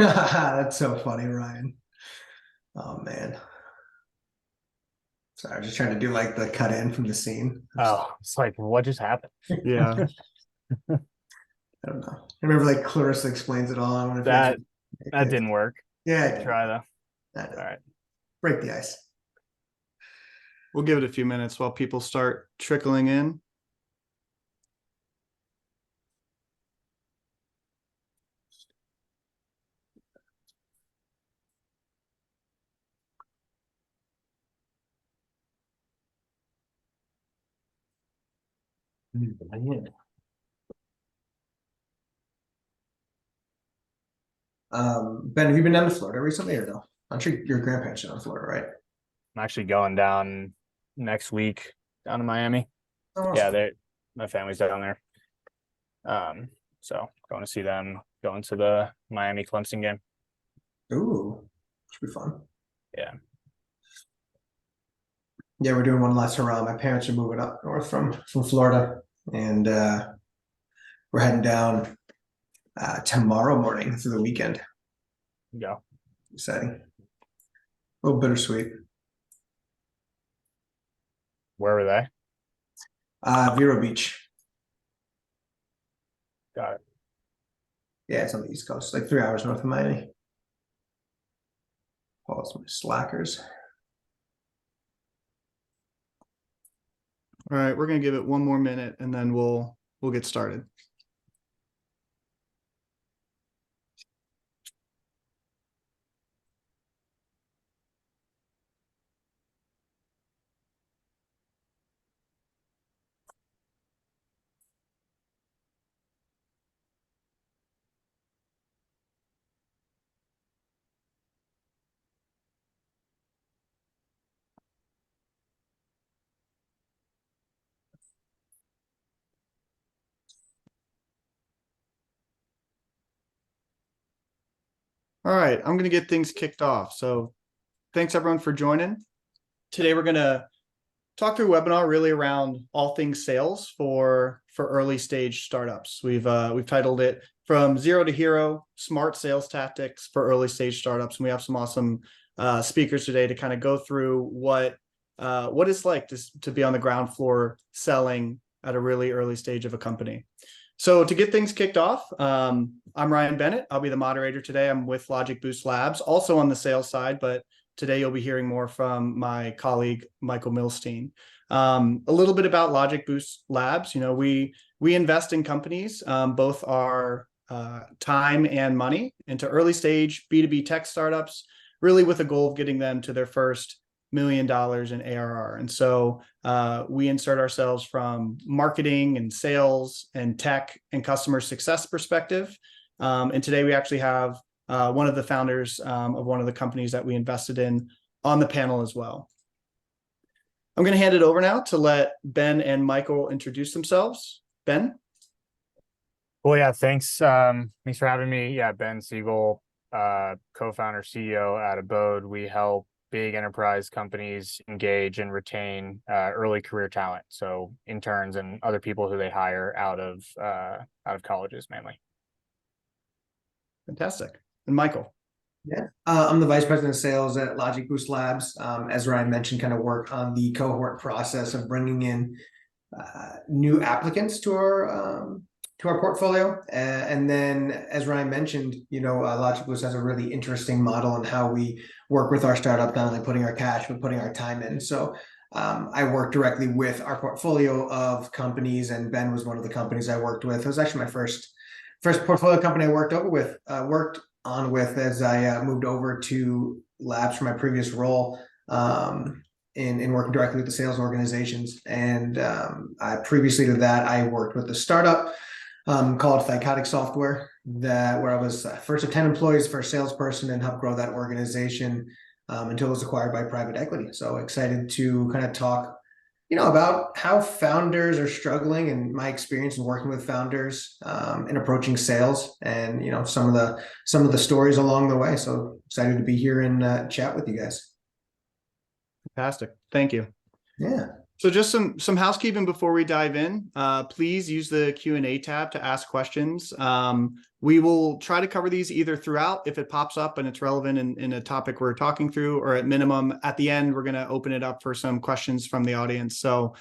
That's so funny, Ryan. Oh man. Sorry, I was just trying to do like the cut in from the scene. Oh, it's like, what just happened? I Yeah. don't know. I remember like Clarissa explains it all. I wonder if you That actually that didn't work. yeah, I Good did. try though. I did. All right. Break the ice. We'll give it a few minutes while people start trickling in. Ben, have you been down to Florida recently or no? I'm sure your grandparents are down in Florida, right? I'm actually going down next week down to Miami. Oh, Yeah, awesome. my family's down there. So going to see them, going to the Miami Clemson game. Ooh, should be fun. Yeah. Yeah, we're doing one last hurrah. My parents are moving up north from Florida, and we're heading down tomorrow morning through the weekend. Go. Exciting. A little bittersweet. Where were they? Vero Beach. Got it. Yeah, it's on the East Coast, like 3 hours north of Miami. Oh, it's my slackers. All right, we're gonna give it one more minute and then we'll get started. All right, I'm gonna get things kicked off. So thanks everyone for joining. Today we're gonna talk through a webinar really around all things sales for early stage startups. We've titled it From Zero to Hero: Smart Sales Tactics for Early Stage Startups. And we have some awesome speakers today to kind of go through what it's like to be on the ground floor selling at a really early stage of a company. So to get things kicked off, I'm Ryan Bennett. I'll be the moderator today. I'm with LogicBoost Labs, also on the sales side, but today you'll be hearing more from my colleague, Michael Millstein. A little bit about LogicBoost Labs. You know, we invest in companies, both our time and money, into early stage B2B tech startups, really with a goal of getting them to their first $1 million in ARR. And so we insert ourselves from marketing and sales and tech and customer success perspective. And today we actually have one of the founders of one of the companies that we invested in on the panel as well. I'm going to hand it over now to let Ben and Michael introduce themselves. Ben? Well, yeah, thanks. Thanks for having me. Yeah, Ben Siegel, co-founder, CEO at Abode. We help big enterprise companies engage and retain early career talent, so interns and other people who they hire out of colleges mainly. Fantastic. And Michael? Yeah, I'm the vice president of sales at LogicBoost Labs. As Ryan mentioned, kind of work on the cohort process of bringing in new applicants to our portfolio. And then, as Ryan mentioned, LogicBoost has a really interesting model on how we work with our startup, not only putting our cash, but putting our time in. So I work directly with our portfolio of companies, and Ben was one of the companies I worked with. It was actually my first portfolio company I worked on with as I moved over to Labs for my previous role. In working directly with the sales organizations. And previously to that, I worked with a startup called Psychotic Software, where I was first of 10 employees, first salesperson, and helped grow that organization until it was acquired by private equity. So excited to kind of talk, about how founders are struggling and my experience in working with founders and approaching sales, and some of the stories along the way. So excited to be here and chat with you guys. Fantastic. Thank you. Yeah. So just some housekeeping before we dive in. Please use the Q&A tab to ask questions. We will try to cover these either throughout if it pops up and it's relevant in a topic we're talking through, or at minimum at the end, we're going to open it up for some questions from the audience. So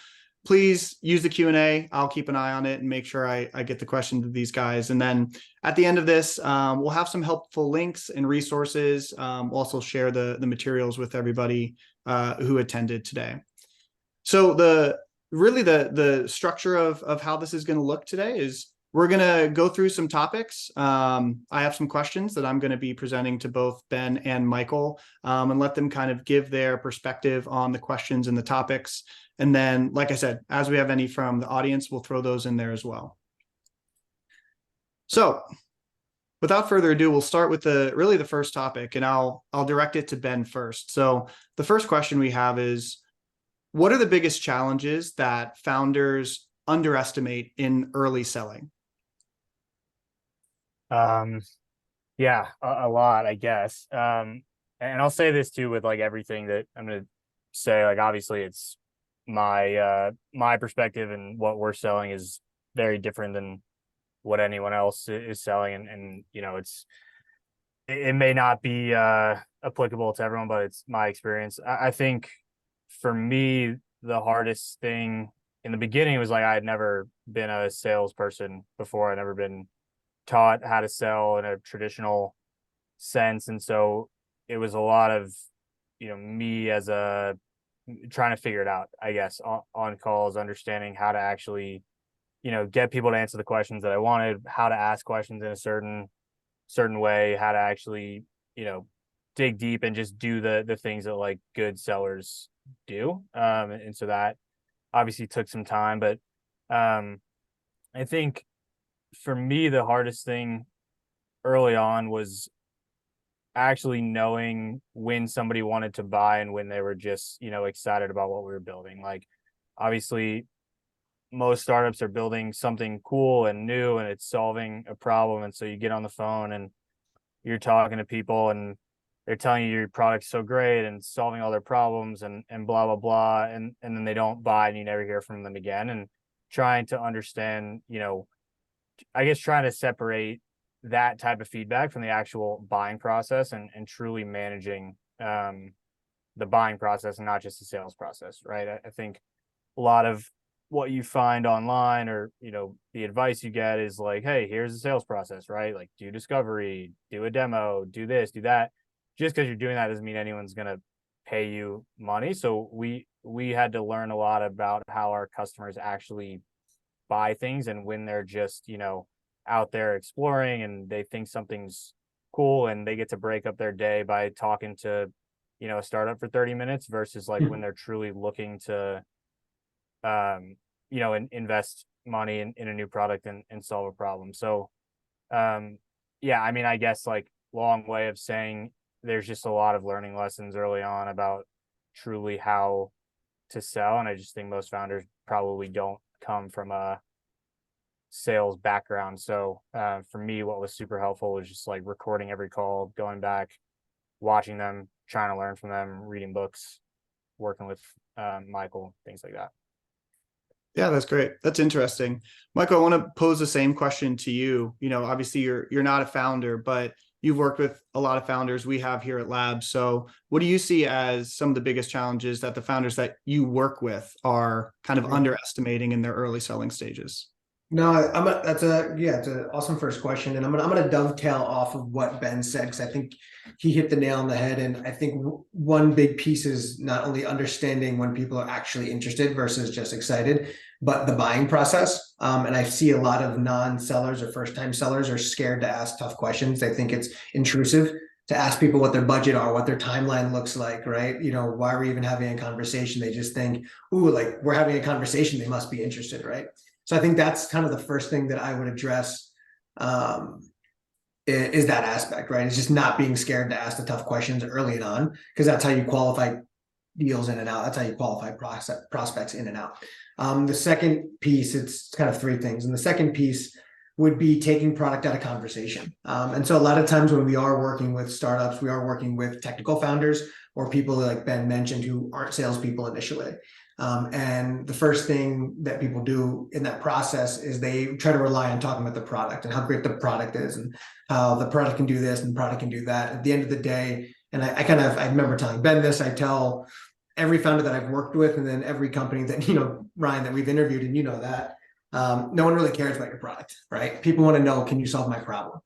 please use the Q&A. I'll keep an eye on it and make sure I get the question to these guys. And then at the end of this, we'll have some helpful links and resources. We'll also share the materials with everybody who attended today. So the structure of how this is going to look today is we're going to go through some topics. I have some questions that I'm going to be presenting to both Ben and Michael, and let them kind of give their perspective on the questions and the topics. And then, like I said, as we have any from the audience, we'll throw those in there as well. So without further ado, we'll start with the first topic, and I'll direct it to Ben first. So the first question we have is, what are the biggest challenges that founders underestimate in early selling? Yeah, a lot, I guess. And I'll say this too with like everything that I'm going to say, like, obviously it's my perspective, and what we're selling is very different than what anyone else is selling. And you know, it may not be applicable to everyone, but it's my experience. I think for me, the hardest thing in the beginning was like I had never been a salesperson before. I'd never been taught how to sell in a traditional sense. And so it was a lot of, you know, me as a trying to figure it out, I guess, on calls, understanding how to actually, you know, get people to answer the questions that I wanted, how to ask questions in a certain way, how to actually, you know, dig deep and just do the things that like good sellers do. And so that obviously took some time, but I think for me, the hardest thing early on was actually knowing when somebody wanted to buy and when they were just, you know, excited about what we were building. Like, obviously most startups are building something cool and new and it's solving a problem. And so you get on the phone and you're talking to people and they're telling you your product's so great and solving all their problems and blah, blah, blah. And then they don't buy and you never hear from them again. And trying to understand, you know, I guess trying to separate that type of feedback from the actual buying process and truly managing the buying process and not just the sales process, right? I think a lot of what you find online or, you know, the advice you get is like, hey, here's the sales process, right? Like, do discovery, do a demo, do this, do that. Just because you're doing that doesn't mean anyone's going to pay you money. So we had to learn a lot about how our customers actually buy things and when they're just, you know, out there exploring and they think something's cool and they get to break up their day by talking to, you know, a startup for 30 minutes versus like when they're truly looking to, you know, invest money in a new product and solve a problem. So, yeah, I mean, I guess like long way of saying there's just a lot of learning lessons early on about truly how to sell. And I just think most founders probably don't come from a sales background. So for me, what was super helpful was just like recording every call, going back, watching them, trying to learn from them, reading books, working with Michael, things like that. Yeah, that's great. That's interesting. Michael, I want to pose the same question to you. You know, obviously you're not a founder, but you've worked with a lot of founders we have here at Lab. So what do you see as some of the biggest challenges that the founders that you work with are kind of underestimating in their early selling stages? No, it's an awesome first question, and I'm gonna dovetail off of what Ben said because I think he hit the nail on the head. And I think one big piece is not only understanding when people are actually interested versus just excited, but the buying process. And I see a lot of non-sellers or first-time sellers are scared to ask tough questions. They think it's intrusive to ask people what their budget are, what their timeline looks like, right? You know, why are we even having a conversation? They just think, ooh, like we're having a conversation, they must be interested, right? So I think that's kind of the first thing that I would address is that aspect, right? It's just not being scared to ask the tough questions early on, because that's how you qualify deals in and out. That's how you qualify prospects in and out. The second piece, it's kind of three things. And the second piece would be taking product out of conversation. And so a lot of times when we are working with startups, we are working with technical founders or people like Ben mentioned who aren't salespeople initially. And the first thing that people do in that process is they try to rely on talking about the product and how great the product is and how the product can do this and the product can do that. At the end of the day, and I remember telling Ben this, I tell every founder that I've worked with, and then every company that, Ryan, that we've interviewed, and that, no one really cares about your product, right? People want to know, can you solve my problem?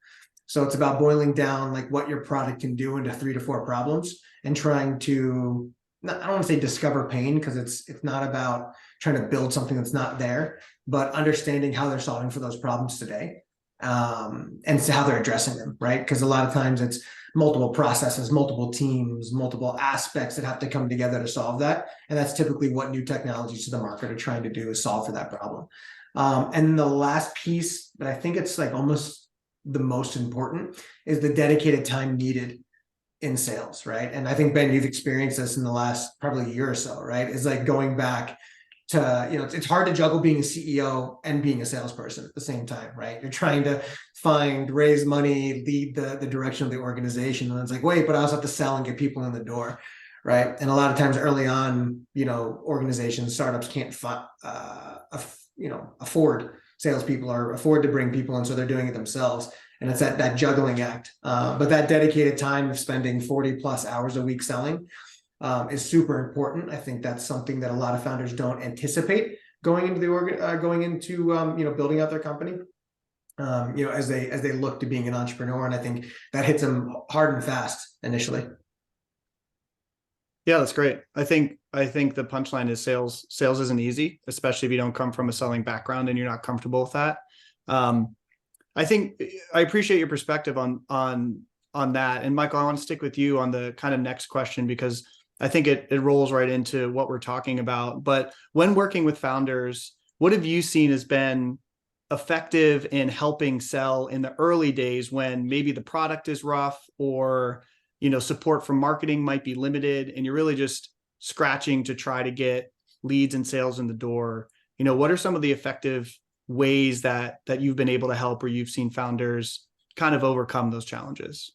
So it's about boiling down like what your product can do into 3 to 4 problems and trying to, I don't want to say discover pain, because it's not about trying to build something that's not there, but understanding how they're solving for those problems today, and so how they're addressing them, right? Because a lot of times it's multiple processes, multiple teams, multiple aspects that have to come together to solve that. And that's typically what new technologies to the market are trying to do, is solve for that problem. And the last piece, but I think it's like almost the most important, is the dedicated time needed in sales, right? And I think, Ben, you've experienced this in the last probably year or so, right? It's like going back to, it's hard to juggle being a CEO and being a salesperson at the same time, right? You're trying to raise money, lead the direction of the organization. And it's like, wait, but I also have to sell and get people in the door, right? And a lot of times early on, organizations, startups can't, afford salespeople or afford to bring people in. So they're doing it themselves. And it's that juggling act. But that dedicated time of spending 40 plus hours a week selling is super important. I think that's something that a lot of founders don't anticipate going into building out their company. As they look to being an entrepreneur, and I think that hits them hard and fast initially. Yeah, that's great. I think the punchline is sales isn't easy, especially if you don't come from a selling background and you're not comfortable with that. I think I appreciate your perspective on that. And Michael, I want to stick with you on the kind of next question, because I think it rolls right into what we're talking about. But when working with founders, what have you seen has been effective in helping sell in the early days when maybe the product is rough, or support from marketing might be limited, and you're really just scratching to try to get leads and sales in the door? What are some of the effective ways that you've been able to help, or you've seen founders kind of overcome those challenges?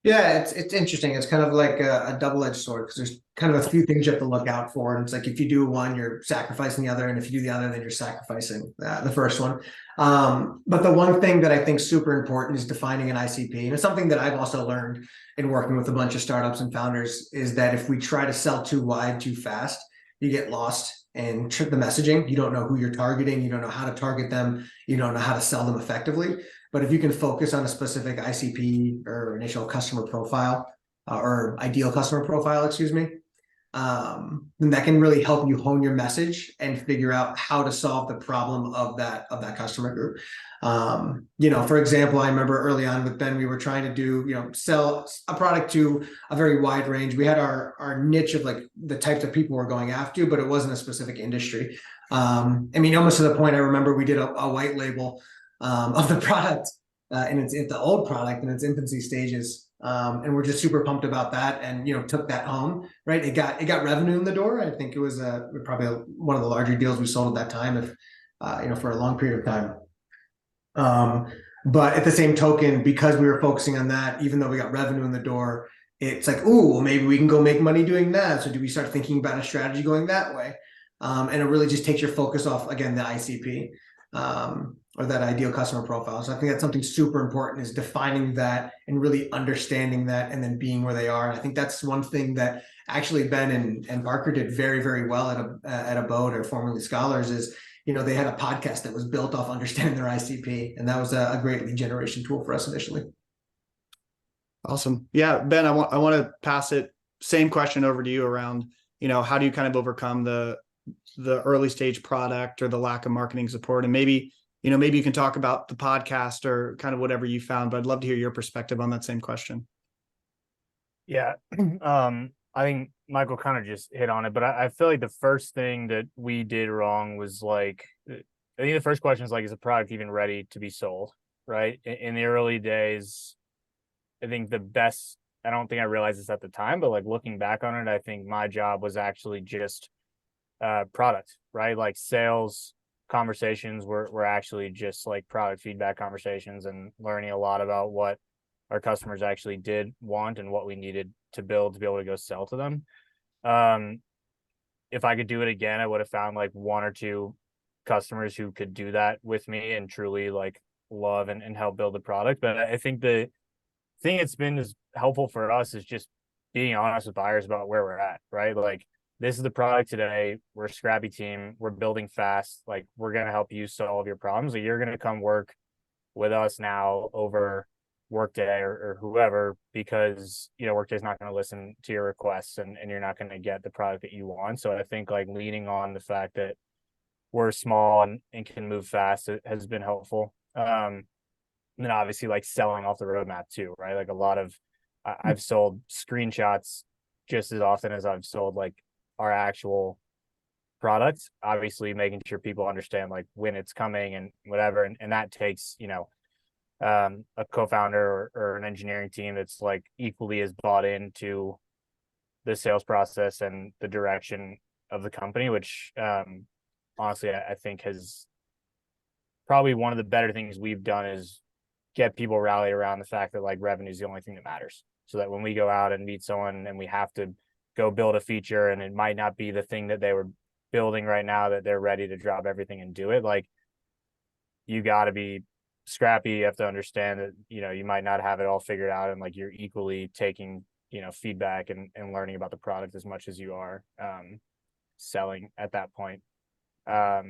Yeah, it's interesting. It's kind of like a double-edged sword, because there's kind of a few things you have to look out for. And it's like, if you do one, you're sacrificing the other. And if you do the other, then you're sacrificing the first one. But the one thing that I think is super important is defining an ICP. And it's something that I've also learned in working with a bunch of startups and founders, is that if we try to sell too wide, too fast, you get lost and trip the messaging. You don't know who you're targeting. You don't know how to target them. You don't know how to sell them effectively. But if you can focus on a specific ICP, or initial customer profile, or ideal customer profile, excuse me, then that can really help you hone your message and figure out how to solve the problem of that customer group. For example, I remember early on with Ben, we were trying to sell a product to a very wide range. We had our niche of like the types of people we're going after, but it wasn't a specific industry. Almost to the point, I remember we did a white label of the product, and it's the old product in its infancy stages. And we're just super pumped about that, and took that home, right? It got revenue in the door. I think it was probably one of the larger deals we sold at that time, if for a long period of time. But at the same token, because we were focusing on that, even though we got revenue in the door, it's like, ooh, well, maybe we can go make money doing that. So do we start thinking about a strategy going that way? And it really just takes your focus off, again, the ICP, or that ideal customer profile. So I think that's something super important, is defining that and really understanding that, and then being where they are. And I think that's one thing that actually Ben and Parker did very, very well at Abode, or formerly Scholars, is they had a podcast that was built off understanding their ICP, and that was a great lead generation tool for us initially. Awesome. Yeah, Ben, I want to pass it, same question over to you around, how do you kind of overcome the early stage product, or the lack of marketing support? And maybe you can talk about the podcast, or kind of whatever you found, but I'd love to hear your perspective on that same question. Yeah. I think Michael kind of just hit on it, but I feel like the first thing that we did wrong was I think the first question is is the product even ready to be sold? Right. In the early days, I think I don't think I realized this at the time, but looking back on it, I think my job was actually just product, right? Like sales conversations were actually just product feedback conversations, and learning a lot about what our customers actually did want and what we needed to build to be able to go sell to them. if I could do it again, I would have found like one or two customers who could do that with me and truly like love and help build the product. But I think the thing that's been as helpful for us is just being honest with buyers about where we're at, right? Like, this is the product today. We're a scrappy team. We're building fast. Like, we're going to help you solve your problems. Like, you're going to come work with us now over Workday or whoever, because, you know, Workday's not going to listen to your requests and you're not going to get the product that you want. So I think like leaning on the fact that we're small and can move fast, it has been helpful. And then obviously like selling off the roadmap too, right? Like a lot of I've sold screenshots just as often as I've sold like our actual products, obviously making sure people understand like when it's coming and whatever. And that takes, you know, a co-founder or an engineering team that's like equally as bought into the sales process and the direction of the company, which honestly, I think has probably one of the better things we've done is get people rallied around the fact that like revenue is the only thing that matters. So that when we go out and meet someone and we have to go build a feature and it might not be the thing that they were building right now, that they're ready to drop everything and do it. Like, you got to be scrappy. You have to understand that, you know, you might not have it all figured out, and like you're equally taking, you know, feedback and learning about the product as much as you are selling at that point. I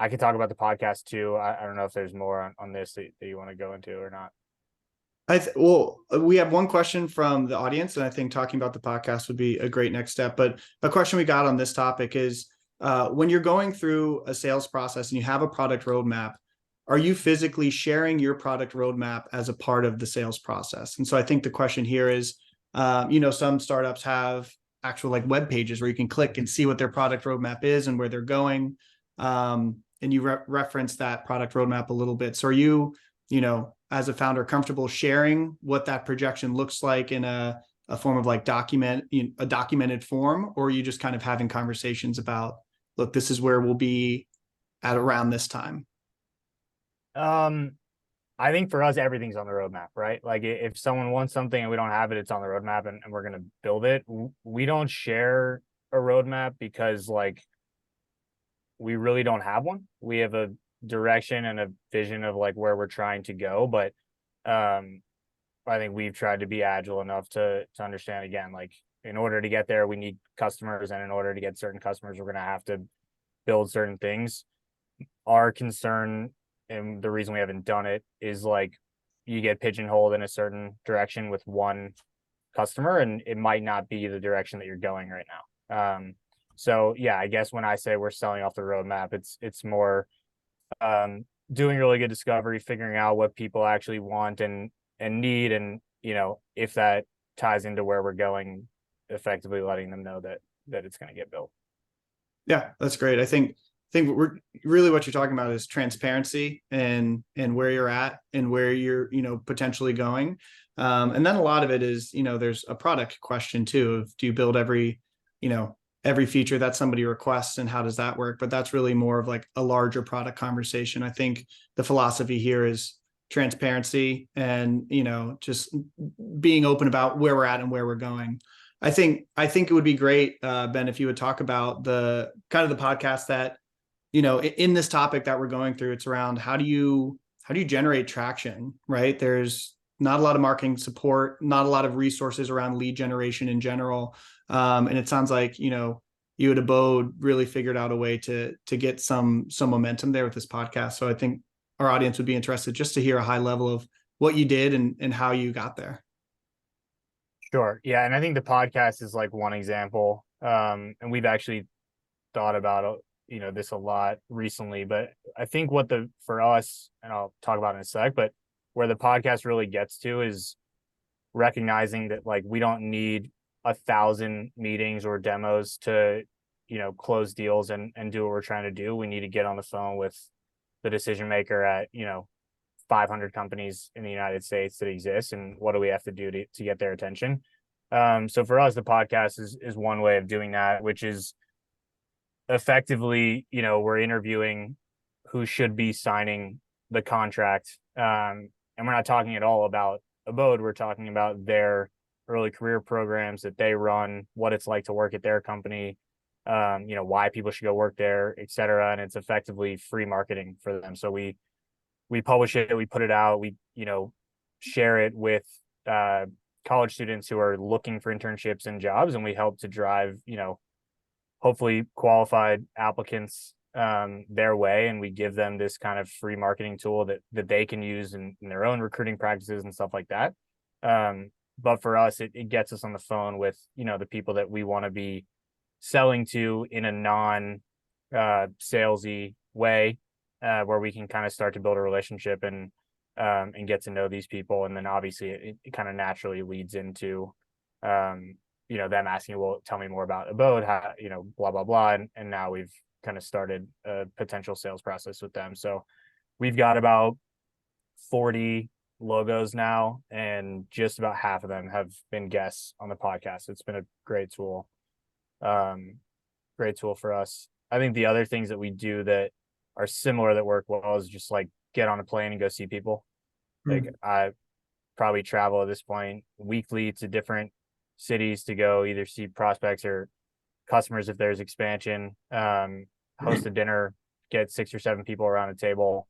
could talk about the podcast too. I don't know if there's more on this that you want to go into or not. Well, we have one question from the audience, and I think talking about the podcast would be a great next step. But a question we got on this topic is, when you're going through a sales process and you have a product roadmap, are you physically sharing your product roadmap as a part of the sales process? And so I think the question here is, you know, some startups have actual like web pages where you can click and see what their product roadmap is and where they're going. And you reference that product roadmap a little bit. So are you, you know, as a founder, comfortable sharing what that projection looks like in a form of like a documented form, or are you just kind of having conversations about, look, this is where we'll be at around this time? I think for us, everything's on the roadmap, right? Like, if someone wants something and we don't have it, it's on the roadmap and we're going to build it. We don't share a roadmap because like, we really don't have one. We have a direction and a vision of like where we're trying to go, but I think we've tried to be agile enough to understand, again, like, in order to get there we need customers, and in order to get certain customers we're going to have to build certain things. Our concern, and the reason we haven't done it, is like, you get pigeonholed in a certain direction with one customer and it might not be the direction that you're going right now. So yeah, I guess when I say we're selling off the roadmap, it's more doing really good discovery, figuring out what people actually want and need, and, you know, if that ties into where we're going, effectively letting them know that it's going to get built. Yeah, that's great. I think we're really, what you're talking about is transparency and where you're at and where you're, you know, potentially going. And then a lot of it is, you know, there's a product question too of, do you build every, you know, every feature that somebody requests, and how does that work? But that's really more of like a larger product conversation. I think the philosophy here is transparency and, you know, just being open about where we're at and where we're going. I think it would be great, Ben, if you would talk about the kind of the podcast that, you know, in this topic that we're going through. It's around how do you generate traction, right? There's not a lot of marketing support, not a lot of resources around lead generation in general. And it sounds like, you know, you at Abode really figured out a way to get some momentum there with this podcast. So I think our audience would be interested just to hear a high level of what you did and how you got there. Sure. Yeah. And I think the podcast is like one example. And we've actually thought about, you know, this a lot recently, but I think for us, and I'll talk about it in a sec, but where the podcast really gets to is recognizing that like, we don't need 1,000 meetings or demos to, you know, close deals and do what we're trying to do. We need to get on the phone with the decision maker at, you know, 500 companies in the United States that exist, and what do we have to do to get their attention. So for us, the podcast is one way of doing that, which is effectively, you know, we're interviewing who should be signing the contract. And we're not talking at all about Abode. We're talking about their early career programs that they run, what it's like to work at their company, why people should go work there, et cetera. And it's effectively free marketing for them. So we publish it, we put it out, we, share it with college students who are looking for internships and jobs, and we help to drive, hopefully qualified applicants their way, and we give them this kind of free marketing tool that they can use in their own recruiting practices and stuff like that. But for us, it gets us on the phone with, the people that we want to be selling to in a non salesy way, where we can kind of start to build a relationship and get to know these people. And then obviously it kind of naturally leads into, them asking, well, tell me more about Abode, how, blah, blah, blah. And now we've kind of started a potential sales process with them. So we've got about 40 logos now, and just about half of them have been guests on the podcast. It's been a great tool. Great tool for us. I think the other things that we do that are similar that work well is just like get on a plane and go see people. Like I probably travel at this point weekly to different cities to go either see prospects or customers if there's expansion, host a dinner, get 6 or 7 people around a table.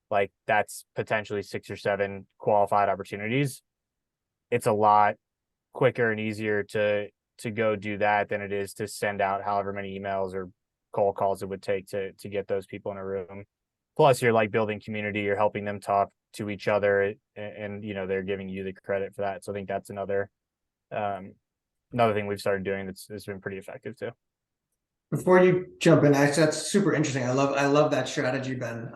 Like that's potentially 6 or 7 qualified opportunities. It's a lot quicker and easier to go do that than it is to send out however many emails or cold calls it would take to get those people in a room. Plus you're like building community, you're helping them talk to each other, and they're giving you the credit for that. So I think that's another thing we've started doing that's been pretty effective too. Before you jump in, actually, that's super interesting. I love that strategy, Ben.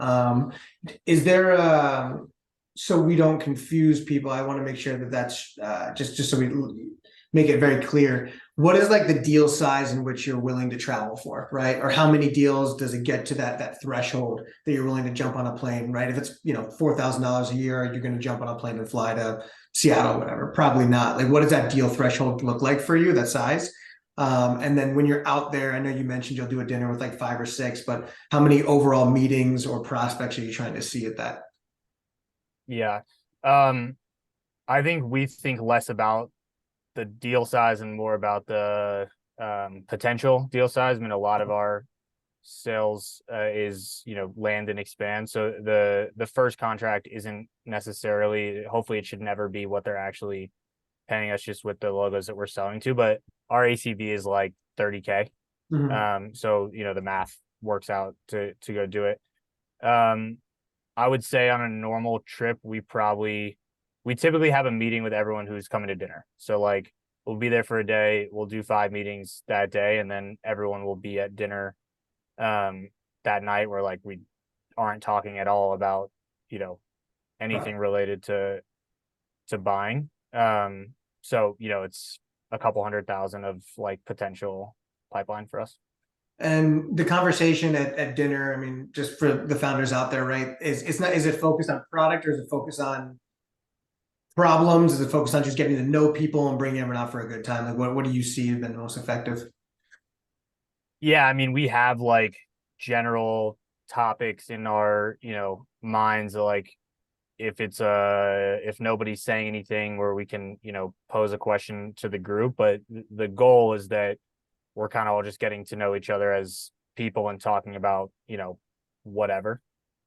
Is there so we don't confuse people, I want to make sure that that's just so we make it very clear. What is like the deal size in which you're willing to travel for, right? Or how many deals does it get to that threshold that you're willing to jump on a plane, right? If it's $4,000 a year, you're going to jump on a plane and fly to Seattle or whatever. Probably not. Like, what does that deal threshold look like for you? That size? And then when you're out there, I know you mentioned you'll do a dinner with like 5 or 6, but how many overall meetings or prospects are you trying to see at that? Yeah. I think we think less about the deal size and more about the potential deal size. I mean, a lot of our sales is land and expand. So the first contract isn't necessarily, hopefully it should never be what they're actually paying us just with the logos that we're selling to, but our ACV is like 30K. So the math works out to go do it. I would say on a normal trip we typically have a meeting with everyone who's coming to dinner. So like we'll be there for a day, we'll do 5 meetings that day, and then everyone will be at dinner that night, where like we aren't talking at all about anything related to buying. So it's a couple 100,000 of like potential pipeline for us. And the conversation at dinner, I mean, just for the founders out there, right? Is it focused on product, or is it focused on problems? Is it focused on just getting to know people and bringing everyone out for a good time? Like what do you see have been the most effective? Yeah, I mean, we have like general topics in our, minds, like if nobody's saying anything where we can, pose a question to the group, but the goal is that we're kind of all just getting to know each other as people and talking about, whatever.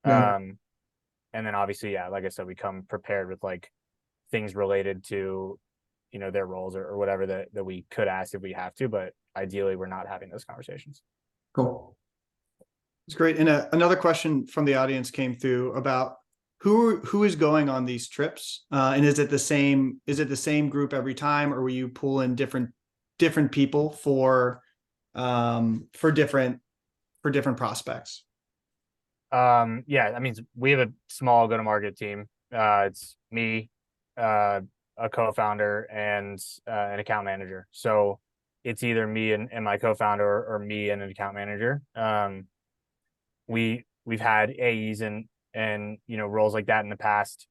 Yeah. And then obviously, yeah, like I said, we come prepared with like things related to, their roles or whatever that we could ask if we have to, but ideally we're not having those conversations. Cool. It's great. And another question from the audience came through about who is going on these trips, and is it the same group every time, or will you pull in different people for different prospects? Yeah, I mean, we have a small go-to-market team. It's me, a co-founder, and an account manager. So it's either me and my co-founder, or me and an account manager. We've had AEs and roles like that in the past.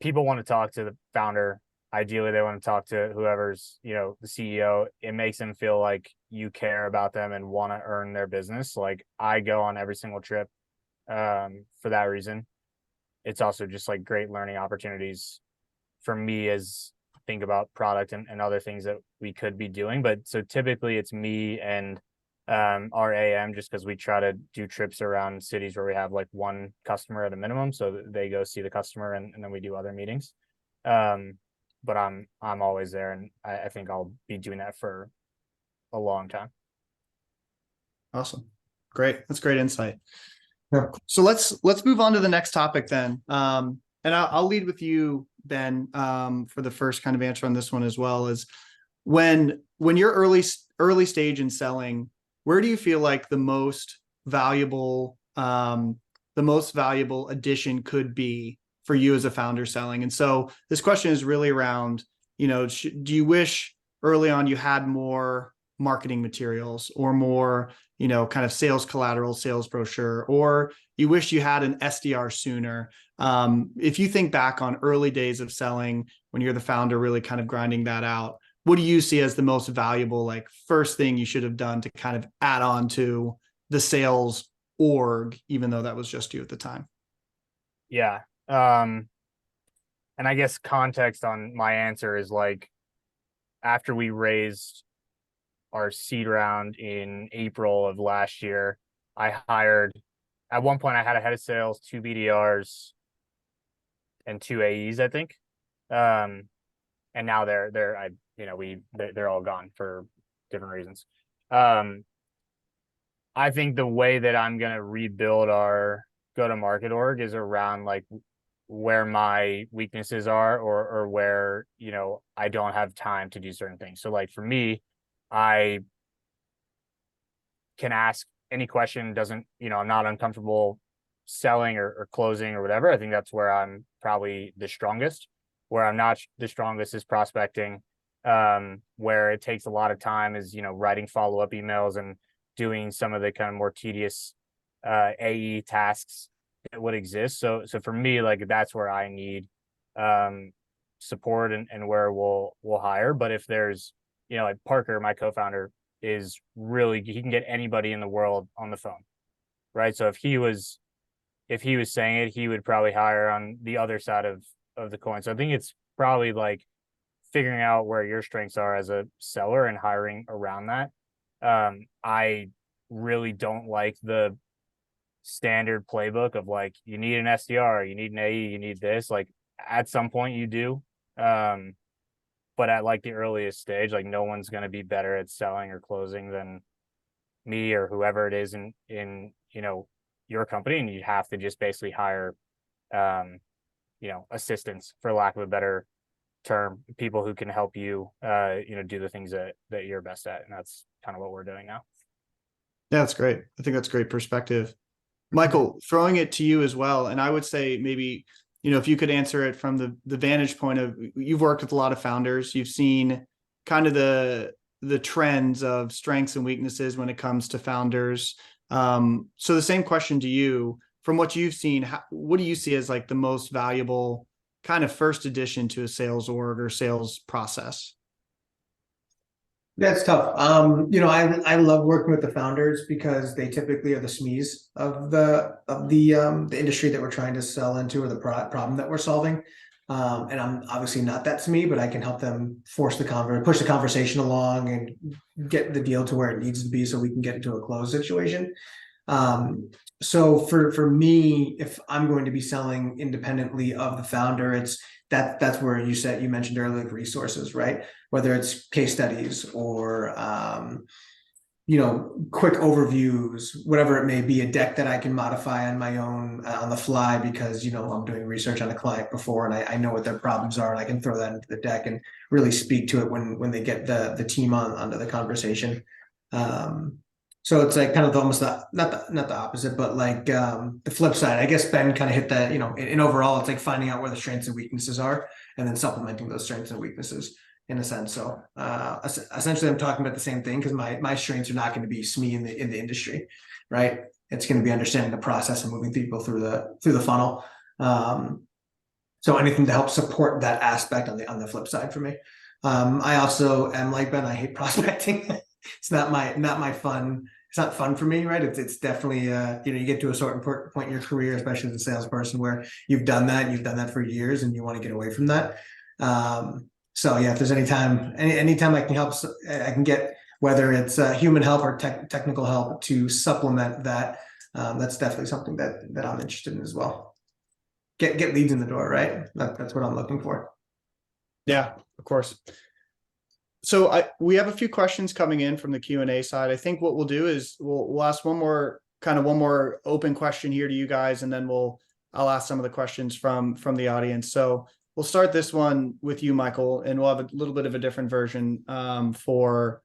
People want to talk to the founder. Ideally they want to talk to whoever's the CEO. It makes them feel like you care about them and want to earn their business. Like I go on every single trip for that reason. It's also just like great learning opportunities for me as think about product and other things that we could be doing. But so typically it's me and our AM, just because we try to do trips around cities where we have like one customer at a minimum. So they go see the customer and then we do other meetings. But I'm always there, and I think I'll be doing that for a long time. Awesome. Great. That's great insight. Yeah. So let's move on to the next topic then. And I'll lead with you, Ben, for the first kind of answer on this one as well. Is when you're early stage in selling, where do you feel like the most valuable addition could be for you as a founder selling? And so this question is really around, do you wish early on you had more marketing materials or more, kind of sales collateral, sales brochure, or you wish you had an SDR sooner? If you think back on early days of selling, when you're the founder, really kind of grinding that out, what do you see as the most valuable, like first thing you should have done to kind of add on to the sales org, even though that was just you at the time? Yeah. And I guess context on my answer is like, after we raised our seed round in April of last year, at one point I had a head of sales, 2 BDRs and 2 AEs, I think. And now they're all gone for different reasons. I think the way that I'm going to rebuild our go-to-market org is around like where my weaknesses are or where, I don't have time to do certain things. So like for me, I can ask any question, I'm not uncomfortable selling or closing or whatever. I think that's where I'm probably the strongest. Where I'm not the strongest is prospecting, where it takes a lot of time is, writing follow-up emails and doing some of the kind of more tedious AE tasks that would exist. So for me, like that's where I need support and where we'll hire. But if there's, like Parker, my co-founder, is really, he can get anybody in the world on the phone, right? So if he was saying it, he would probably hire on the other side of the coin. So I think it's probably like figuring out where your strengths are as a seller and hiring around that. I really don't like the standard playbook of like, you need an SDR, you need an AE, you need this. Like at some point you do. But at like the earliest stage, like no one's going to be better at selling or closing than me or whoever it is in your company. And you have to just basically hire, assistants, for lack of a better term, people who can help you, do the things that you're best at. And that's kind of what we're doing now. Yeah, that's great. I think that's great perspective. Michael, throwing it to you as well. And I would say maybe, if you could answer it from the vantage point of, you've worked with a lot of founders, you've seen kind of the trends of strengths and weaknesses when it comes to founders. So the same question to you, from what you've seen, what do you see as like the most valuable kind of first addition to a sales org or sales process? That's tough. I love working with the founders because they typically are the SMEs of the industry that we're trying to sell into, or the problem that we're solving. And I'm obviously not that SME, but I can help them push the conversation along and get the deal to where it needs to be so we can get into a close situation. So for me, if I'm going to be selling independently of the founder, that's where you mentioned earlier, resources, right? Whether it's case studies or quick overviews, whatever it may be, a deck that I can modify on my own on the fly because I'm doing research on a client before and I know what their problems are, and I can throw that into the deck and really speak to it when they get the team onto the conversation. So it's like kind of almost not the opposite, but like the flip side. I guess Ben kind of hit that, in overall, it's like finding out where the strengths and weaknesses are and then supplementing those strengths and weaknesses in a sense. So essentially I'm talking about the same thing, because my strengths are not going to be SME in the industry, right? It's going to be understanding the process and moving people through the funnel. So anything to help support that aspect on the flip side for me. I also am like Ben, I hate prospecting. It's not my fun. It's not fun for me, right? It's definitely, you get to a certain point in your career, especially as a salesperson, where you've done that for years and you want to get away from that. So yeah, if there's anytime I can help, I can get, whether it's human help or technical help to supplement that, that's definitely something that I'm interested in as well. Get leads in the door, right? That's what I'm looking for. Yeah, of course. So we have a few questions coming in from the Q&A side. I think what we'll do is we'll ask one more open question here to you guys, and then I'll ask some of the questions from the audience. So we'll start this one with you, Michael, and we'll have a little bit of a different version for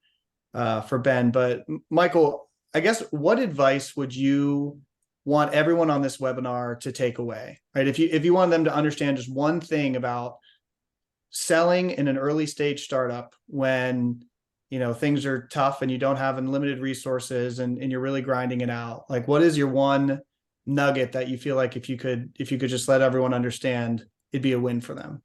Ben. But Michael, I guess, what advice would you want everyone on this webinar to take away, right? If you want them to understand just one thing about selling in an early stage startup when, you know, things are tough and you don't have unlimited resources and you're really grinding it out, like, what is your one nugget that you feel like if you could just let everyone understand, it'd be a win for them?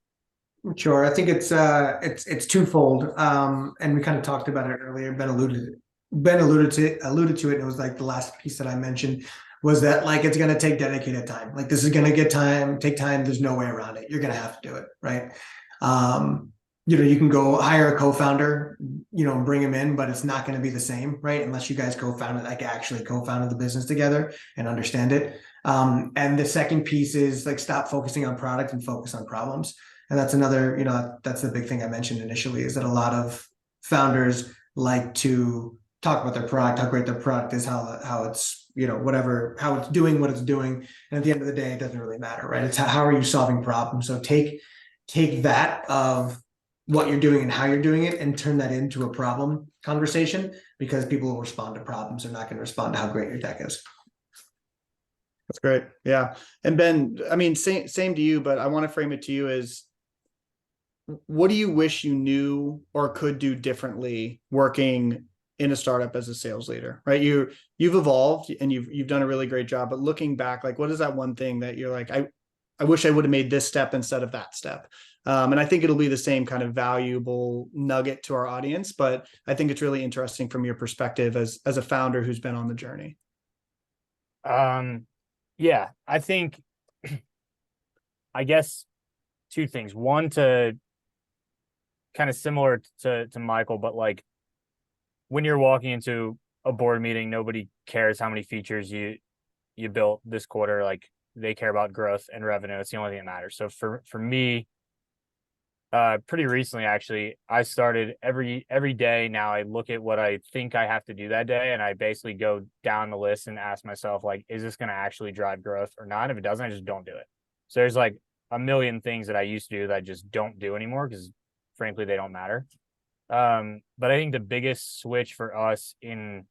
Sure. I think it's twofold. And we kind of talked about it earlier. Ben alluded to it, and it was like the last piece that I mentioned was that, like, it's going to take dedicated time. Like, this is going to take time. There's no way around it. You're going to have to do it, right? You know, you can go hire a co-founder, you know, and bring him in, but it's not going to be the same, right? Unless you guys actually co-founded the business together and understand it. And the second piece is, like, stop focusing on product and focus on problems. And that's another, you know, that's the big thing I mentioned initially, is that a lot of founders like to talk about their product, how great their product is, how it's, you know, whatever, how it's doing what it's doing. And at the end of the day, it doesn't really matter, right? It's how are you solving problems? So take that of what you're doing and how you're doing it and turn that into a problem conversation, because people will respond to problems. They're not going to respond to how great your tech is. That's great. Yeah. And Ben, I mean, same to you, but I want to frame it to you as, what do you wish you knew or could do differently working in a startup as a sales leader, right? You've evolved and you've done a really great job, but looking back, like, what is that one thing that you're like, I wish I would have made this step instead of that step? And I think it'll be the same kind of valuable nugget to our audience, but I think it's really interesting from your perspective as a founder who's been on the journey. Yeah, I think, I guess two things. One, to kind of similar to Michael, but like, when you're walking into a board meeting, nobody cares how many features you built this quarter. Like, they care about growth and revenue. It's the only thing that matters. So for me, pretty recently, actually, I started every day now, I look at what I think I have to do that day, and I basically go down the list and ask myself, like, is this going to actually drive growth or not? If it doesn't, I just don't do it. So there's like a million things that I used to do that I just don't do anymore because, frankly, they don't matter. But I think the biggest switch for us in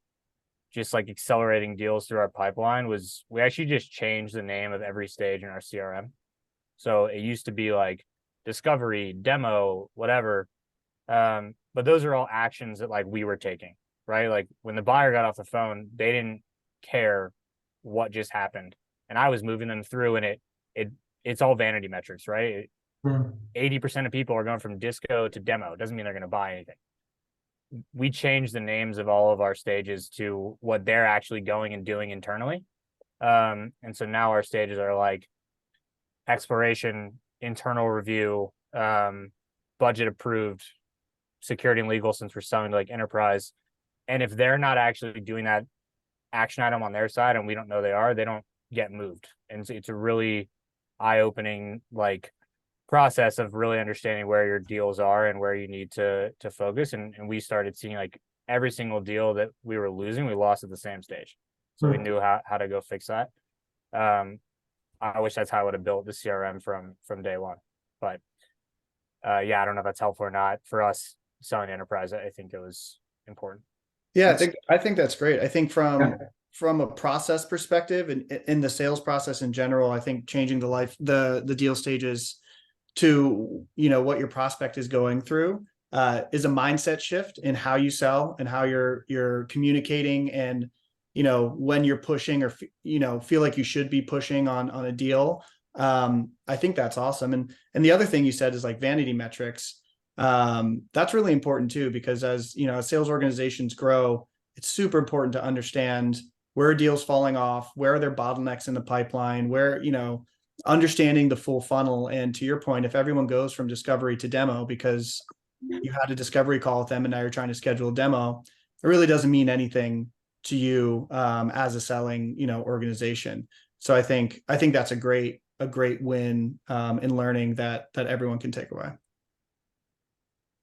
just like accelerating deals through our pipeline was we actually just changed the name of every stage in our CRM. So it used to be like discovery, demo, whatever. But those are all actions that, like, we were taking, right? Like, when the buyer got off the phone, they didn't care what just happened. And I was moving them through, and it's all vanity metrics, right? 80% of people are going from disco to demo. It doesn't mean they're going to buy anything. We changed the names of all of our stages to what they're actually going and doing internally. And so now our stages are like exploration, internal review, budget approved, security and legal, since we're selling to like enterprise. And if they're not actually doing that action item on their side and we don't know they are, they don't get moved. And it's a really eye-opening, like, process of really understanding where your deals are and where you need to focus. And we started seeing, like, every single deal that we were losing, we lost at the same stage. So we knew how to go fix that. I wish that's how I would have built the CRM from day one. But yeah, I don't know if that's helpful or not. For us selling enterprise, I think it was important. Yeah, I think that's great. I think from a process perspective and in the sales process in general, I think changing the deal stages to, you know, what your prospect is going through is a mindset shift in how you sell and how you're communicating, and, you know, when you're pushing or, you know, feel like you should be pushing on a deal. I think that's awesome. And the other thing you said is, like, vanity metrics. That's really important too, because as you know, as sales organizations grow, it's super important to understand where are deals falling off, where are there bottlenecks in the pipeline, where, you know, understanding the full funnel. And to your point, if everyone goes from discovery to demo because you had a discovery call with them and now you're trying to schedule a demo, it really doesn't mean anything to you as a selling, organization. So I think that's a great win in learning that everyone can take away.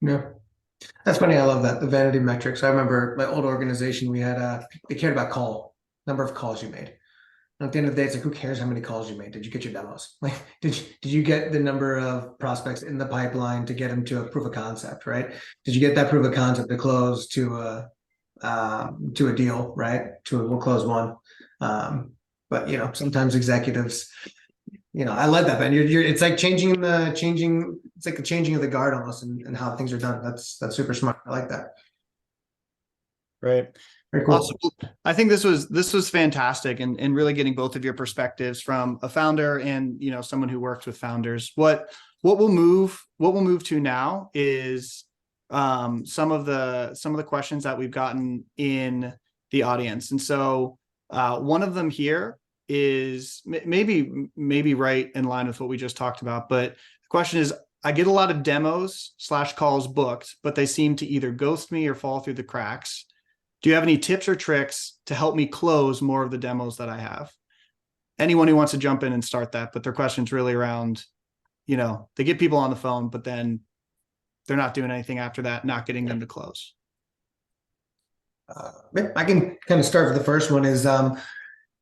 Yeah. That's funny. I love that. The vanity metrics. I remember my old organization, we had they cared about number of calls you made. And at the end of the day, it's like, who cares how many calls you made? Did you get your demos? Like, did you get the number of prospects in the pipeline to get them to a proof of concept, right? Did you get that proof of concept to close to a deal, right? We'll close one. But sometimes executives, I led that, man. It's like it's like the changing of the guard almost and how things are done. That's super smart. I like that. Right. Very cool. Awesome. I think this was fantastic and really getting both of your perspectives from a founder and someone who works with founders. What we'll move to now is some of the questions that we've gotten in the audience. And so one of them here is maybe right in line with what we just talked about. But the question is, I get a lot of demos / calls booked, but they seem to either ghost me or fall through the cracks. Do you have any tips or tricks to help me close more of the demos that I have? Anyone who wants to jump in and start that, but their question's really around, they get people on the phone, but then they're not doing anything after that, not getting them to close. I can kind of start with the first one is,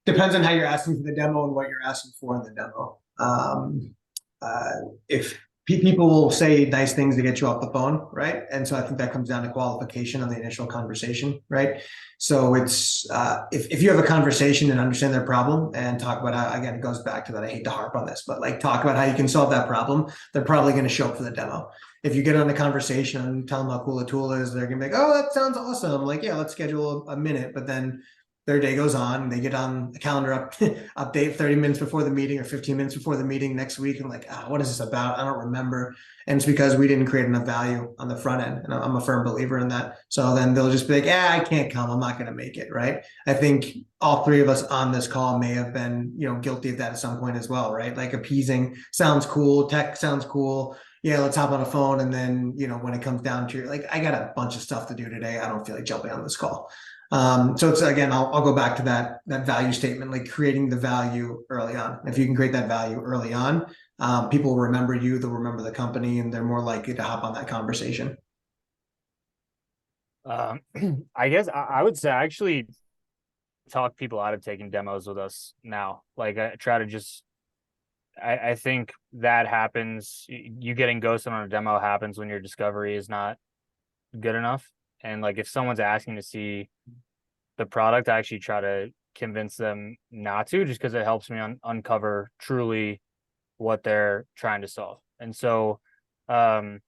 depends on how you're asking for the demo and what you're asking for in the demo. If people will say nice things to get you off the phone, right? And so I think that comes down to qualification on the initial conversation, right? So it's if you have a conversation and understand their problem and talk about how, again, it goes back to that. I hate to harp on this, but like talk about how you can solve that problem. They're probably going to show up for the demo. If you get on a conversation and tell them how cool the tool is, they're going to be like, oh, that sounds awesome. Like, yeah, let's schedule a minute. But then their day goes on and they get on the calendar update 30 minutes before the meeting or 15 minutes before the meeting next week. And like, what is this about? I don't remember. And it's because we didn't create enough value on the front end. And I'm a firm believer in that. So then they'll just be like, I can't come. I'm not going to make it. Right. I think all three of us on this call may have been, guilty of that at some point as well. Right. Like appeasing sounds cool. Tech sounds cool. Yeah, let's hop on a phone. And then, when it comes down to like, I got a bunch of stuff to do today. I don't feel like jumping on this call. So it's, again, I'll go back to that value statement, like creating the value early on. If you can create that value early on, people will remember you, they'll remember the company, and they're more likely to hop on that conversation. I guess I would say I actually talk people out of taking demos with us now. Like I try to just, I think that happens. You getting ghosted on a demo happens when your discovery is not good enough. And like if someone's asking to see the product, I actually try to convince them not to, just because it helps me uncover truly what they're trying to solve. And so I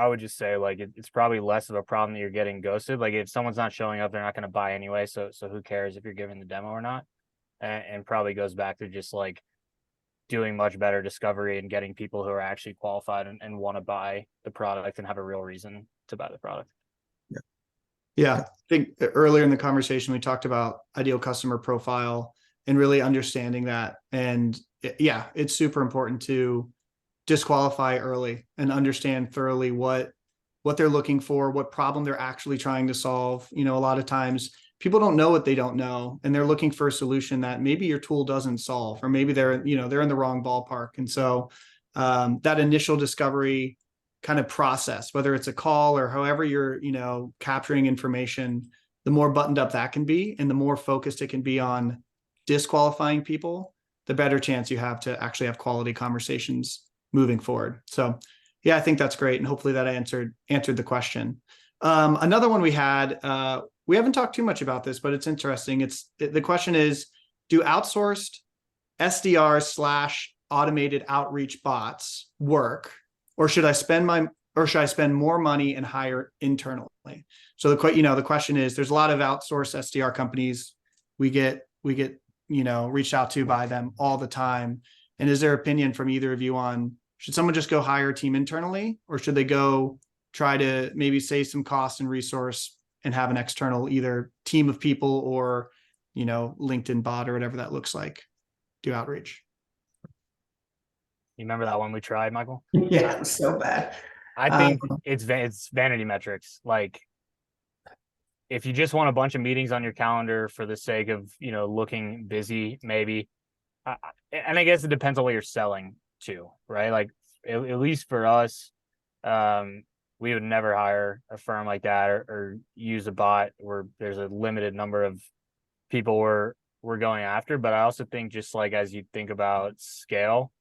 would just say like it's probably less of a problem that you're getting ghosted. Like if someone's not showing up, they're not going to buy anyway. So who cares if you're giving the demo or not? And probably goes back to just like doing much better discovery and getting people who are actually qualified and want to buy the product and have a real reason to buy the product. Yeah, I think earlier in the conversation, we talked about ideal customer profile and really understanding that. And yeah, it's super important to disqualify early and understand thoroughly what they're looking for, what problem they're actually trying to solve. A lot of times people don't know what they don't know, and they're looking for a solution that maybe your tool doesn't solve, or maybe they're in the wrong ballpark. And so that initial discovery kind of process, whether it's a call or however you're, capturing information, the more buttoned up that can be and the more focused it can be on disqualifying people, the better chance you have to actually have quality conversations moving forward. So yeah, I think that's great. And hopefully that answered the question. Another one we had, we haven't talked too much about this, but it's interesting. The question is, do outsourced SDR / automated outreach bots work? Or should I spend more money and hire internally? So the question is, there's a lot of outsourced SDR companies we get reached out to by them all the time. And is there opinion from either of you on, should someone just go hire a team internally, or should they go try to maybe save some cost and resource and have an external either team of people or LinkedIn bot or whatever that looks like do outreach? You remember that one we tried, Michael? Yeah, it's so bad. I Um, think it's vanity metrics. Like if you just want a bunch of meetings on your calendar for the sake of, looking busy, maybe. And I guess it depends on what you're selling too, right? Like at least for us, um, we would never hire a firm like that or use a bot where there's a limited number of people we're going after. But I also think just like as you think about scale,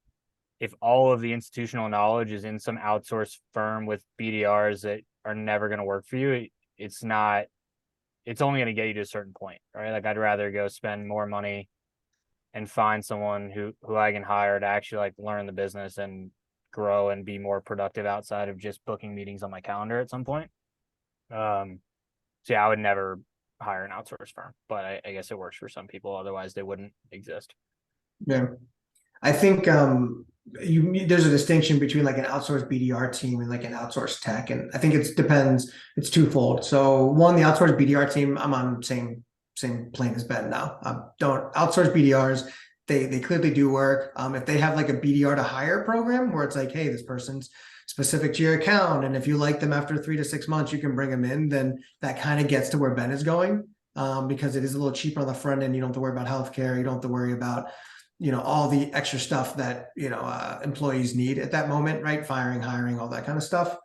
if all of the institutional knowledge is in some outsourced firm with BDRs that are never going to work for you, it's not, it's only going to get you to a certain point, right? Like I'd rather go spend more money and find someone who I can hire to actually like learn the business and grow and be more productive outside of just booking meetings on my calendar at some point. So yeah, I would never hire an outsourced firm, but I guess it works for some people. Otherwise, they wouldn't exist. yeah. I think there's a distinction between like an outsourced BDR team and like an outsourced tech, and I think it depends. It's twofold. So one, the outsourced BDR team, I'm on same plane as Ben now. Don't outsource BDRs. They clearly do work. If they have like a BDR to hire program where it's like, hey, this person's specific to your account, and if you like them after 3 to 6 months, you can bring them in. Then that kind of gets to where Ben is going, because it is a little cheaper on the front end. You don't have to worry about healthcare. You don't have to worry about all the extra stuff that employees need at that moment, right? Firing, hiring, all that kind of stuff.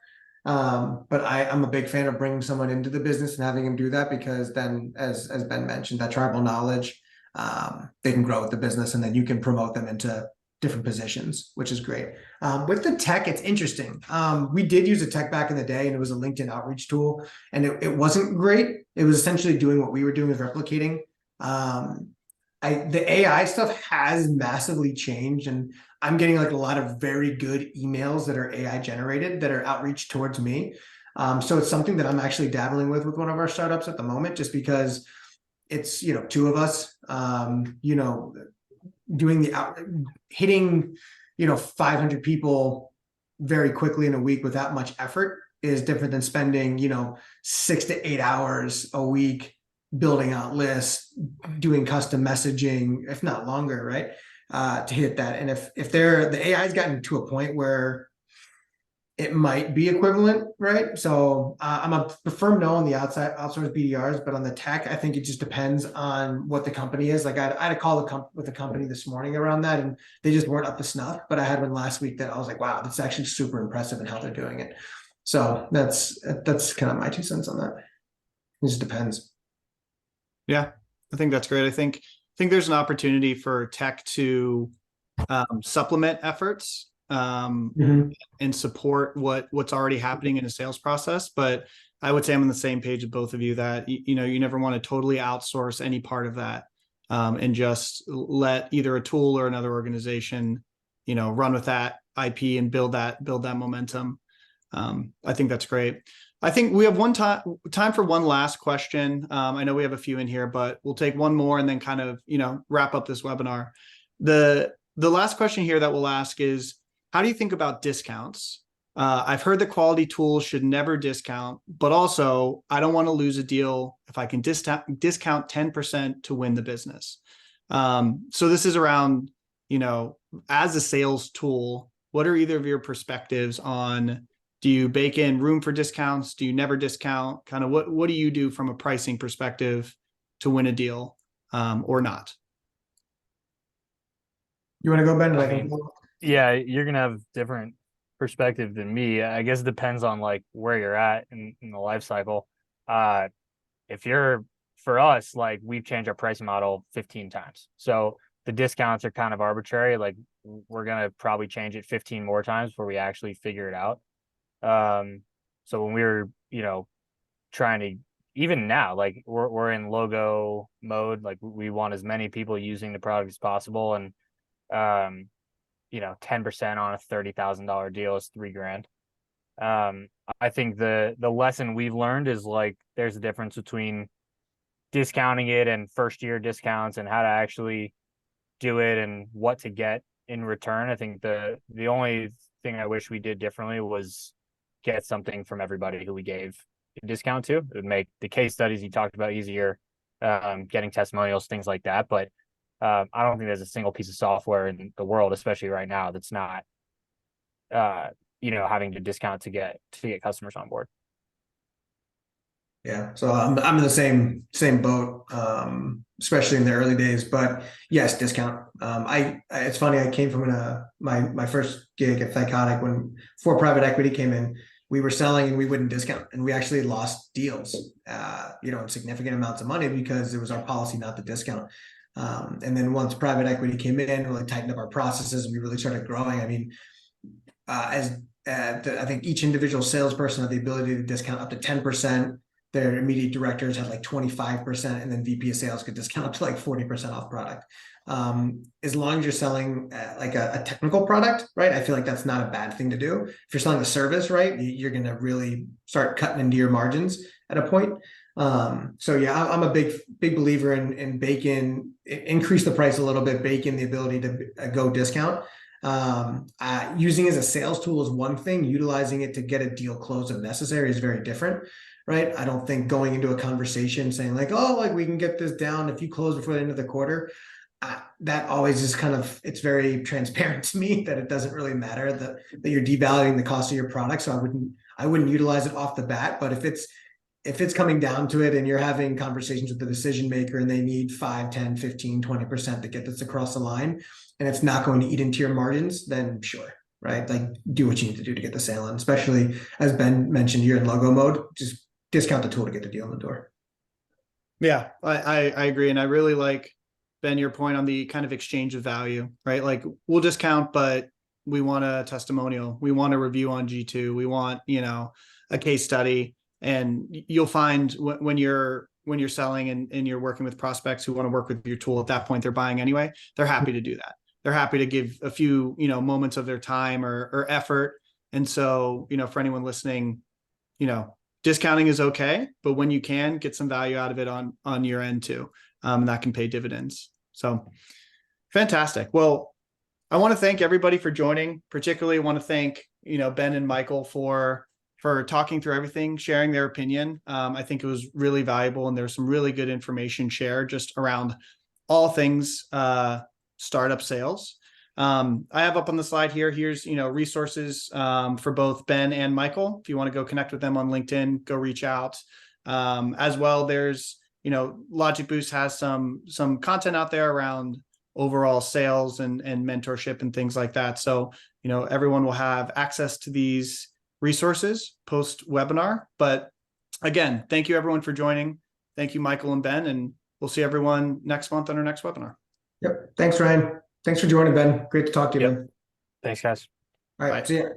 But I'm a big fan of bringing someone into the business and having him do that, because then, as Ben mentioned, that tribal knowledge, they can grow with the business, and then you can promote them into different positions, which is great. With the tech, it's interesting. We did use a tech back in the day, and it was a LinkedIn outreach tool, and it wasn't great. It was essentially doing what we were doing, is replicating. The AI stuff has massively changed, and I'm getting like a lot of very good emails that are AI generated that are outreach towards me. So it's something that I'm actually dabbling with one of our startups at the moment, just because it's two of us, doing hitting 500 people very quickly in a week without much effort is different than spending 6 to 8 hours a week building out lists, doing custom messaging, if not longer, right? To hit that. And if the AI's gotten to a point where it might be equivalent, right? So I'm a firm no on the outsourced BDRs, but on the tech, I think it just depends on what the company is. Like I had a call with a company this morning around that, and they just weren't up to snuff. But I had one last week that I was like, wow, that's actually super impressive in how they're doing it. So that's kind of my 2 cents on that. It just depends. Yeah, I think that's great. I think there's an opportunity for tech to supplement efforts and support what's already happening in a sales process. But I would say I'm on the same page with both of you that you never want to totally outsource any part of that, and just let either a tool or another organization run with that IP and build that momentum. I think that's great. I think we have time for one last question. I know we have a few in here, but we'll take one more and then kind of, wrap up this webinar. The last question here that we'll ask is, how do you think about discounts? I've heard that quality tools should never discount, but also I don't want to lose a deal if I can discount 10% to win the business. So this is around, as a sales tool, what are either of your perspectives on, do you bake in room for discounts? Do you never discount? Kind of what do you do from a pricing perspective to win a deal, or not? You want to go, Ben? I mean, yeah, you're gonna have different perspective than me. I guess it depends on like where you're at in the life cycle. For us, like we've changed our pricing model 15 times. So the discounts are kind of arbitrary. Like we're gonna probably change it 15 more times before we actually figure it out. So when we were, trying to, even now, like we're in logo mode, like we want as many people using the product as possible. And, 10% on a $30,000 deal is $3,000. I think the lesson we've learned is like, there's a difference between discounting it and first year discounts and how to actually do it and what to get in return. I think the only thing I wish we did differently was get something from everybody who we gave a discount to. It would make the case studies you talked about easier, getting testimonials, things like that. But I don't think there's a single piece of software in the world, especially right now, that's not having to discount to get customers on board. Yeah, so I'm in the same boat, especially in the early days. But yes, discount. It's funny. I came from my first gig at Thycotic when before private equity came in. We were selling and we wouldn't discount, and we actually lost deals, in significant amounts of money because it was our policy not to discount. And then once private equity came in, really tightened up our processes, and we really started growing. I mean, I think each individual salesperson had the ability to discount up to 10%. Their immediate directors had like 25%, and then VP of sales could discount up to like 40% off product. As long as you're selling like a technical product, right? I feel like that's not a bad thing to do. If you're selling a service, right, you're going to really start cutting into your margins at a point. So yeah, I'm a big believer in increase the price a little bit, bake in the ability to go discount. Using it as a sales tool is one thing. Utilizing it to get a deal closed if necessary is very different. Right. I don't think going into a conversation saying like, oh, like we can get this down if you close before the end of the quarter. That always is it's very transparent to me that it doesn't really matter that you're devaluing the cost of your product. So I wouldn't utilize it off the bat. But if it's coming down to it and you're having conversations with the decision maker and they need 5, 10, 15, 20% to get this across the line and it's not going to eat into your margins, then sure. Right. Like do what you need to do to get the sale in, especially as Ben mentioned, you're in logo mode, just discount the tool to get the deal in the door. Yeah, I agree. And I really like, Ben, your point on the kind of exchange of value, right? Like we'll discount, but we want a testimonial. We want a review on G2. We want, a case study. And you'll find when you're selling and you're working with prospects who want to work with your tool, at that point, they're buying anyway. They're happy to do that. They're happy to give a few, moments of their time or effort. And so, for anyone listening, discounting is okay, but when you can get some value out of it on your end too, and that can pay dividends. So fantastic. Well, I want to thank everybody for joining. Particularly want to thank, Ben and Michael for talking through everything, sharing their opinion. I think it was really valuable, and there's some really good information shared just around all things startup sales. I have up on the slide here's, resources for both Ben and Michael. If you want to go connect with them on LinkedIn, go reach out. As well, there's, LogicBoost has some content out there around overall sales and mentorship and things like that. So, everyone will have access to these resources post webinar. But again, thank you everyone for joining. Thank you, Michael and Ben, and we'll see everyone next month on our next webinar. Yep. Thanks, Ryan. Thanks for joining, Ben. Great to talk to you, man. Thanks, guys. All right. Bye. See ya.